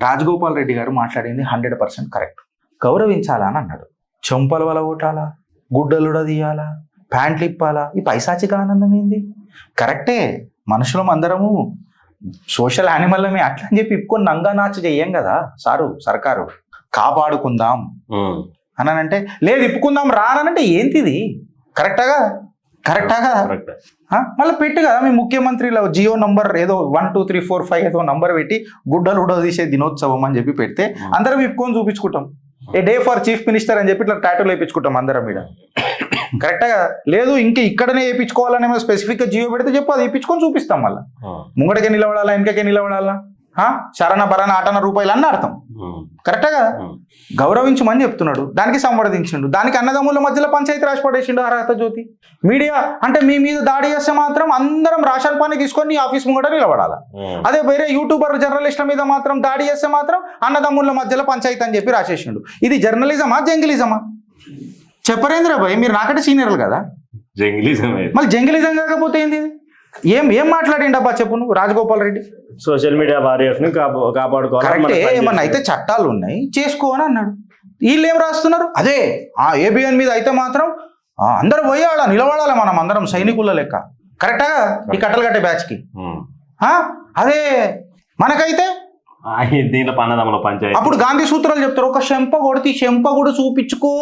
రాజగోపాల్ రెడ్డి గారు మాట్లాడింది 100% కరెక్ట్. గౌరవించాలా అని అన్నాడు. చెంపలు వలగొట్టాలా, గుడ్డలుడ తీయాలా, ప్యాంట్లు ఇప్పాలా, ఈ పైశాచిక ఆనందం ఏంది? కరెక్టే, మనుషులం అందరము సోషల్ యానిమల్లమే, అట్లా అని చెప్పి ఇప్పుకొని నంగా నాచు చెయ్యం కదా సర్కారు. కాపాడుకుందాం అనంటే లేదు ఇప్పుకుందాం రానంటే ఏంటిది? కరెక్టాగా మళ్ళీ పెట్టి కదా మీ ముఖ్యమంత్రిలో జియో నంబర్ ఏదో 1 2 3 4 5 ఏదో నంబర్ పెట్టి గుడ్డలు ఉడదీసే దినోత్సవం అని చెప్పి పెడితే అందరం ఇప్పుకొని చూపించుకుంటాం. ఏ డే ఫర్ చీఫ్ మినిస్టర్ అని చెప్పి ఇట్లా టాటూలు వేయించుకుంటాం అందరం మీద. కరెక్టా? లేదు ఇంకా ఇక్కడనే వేయించుకోవాలని స్పెసిఫిక్ గా జియో పెడితే చెప్పు, అది వేయించుకొని చూపిస్తాం. మళ్ళీ ముంగడికే నిలబడాలా, వెనకకే నిలబడాలా, శరణ భరణ ఆటన రూపాయలు అన్న అర్థం. కరెక్టా కదా? గౌరవించమని చెప్తున్నాడు, దానికి సంవర్ధించిండు, దానికి అన్నదమ్ముల మధ్యలో పంచాయతీ రాసి పడేసిండు అర్హత జ్యోతి. మీడియా అంటే మీ మీద దాడి చేస్తే మాత్రం అందరం రాషన్ పాని తీసుకొని ఆఫీస్ ముంగట నిలబడాలి. అదే వేరే యూట్యూబర్ జర్నలిస్టుల మీద మాత్రం దాడి చేస్తే మాత్రం అన్నదమ్ముల మధ్యలో పంచాయతీ అని చెప్పి రాసేసిండు. ఇది జర్నలిజమా జంగిలిజమా? చెప్పరేంద్ర భయ్, మీరు నాకంటే సీనియర్లు కదా. మళ్ళీ జంగిలిజం కాకపోతే ఏంది? ఏం మాట్లాడిండబ్బా చెప్పు నువ్వు Rajagopal Reddy. Social media warriors ని కాపాడుకోవాలి. కరెక్టే, ఏమన్నా అయితే చట్టాలు ఉన్నాయి చేసుకో అని అన్నాడు. వీళ్ళు ఏం రాస్తున్నారు? అదే ఏబిఎన్ మీద అయితే మాత్రం అందరూ పోయాలా నిలబడాలి, మనం అందరం సైనికుల లెక్క. కరెక్టా? ఈ కట్టలు కట్టే బ్యాచ్ కి. అదే మనకైతే దీంట్లో పన్నదమ్ముల పంచాయతీ. అప్పుడు గాంధీ సూత్రాలు చెప్తారు, ఒక చెంప కొడితే చెంప కూడా చూపించుకో.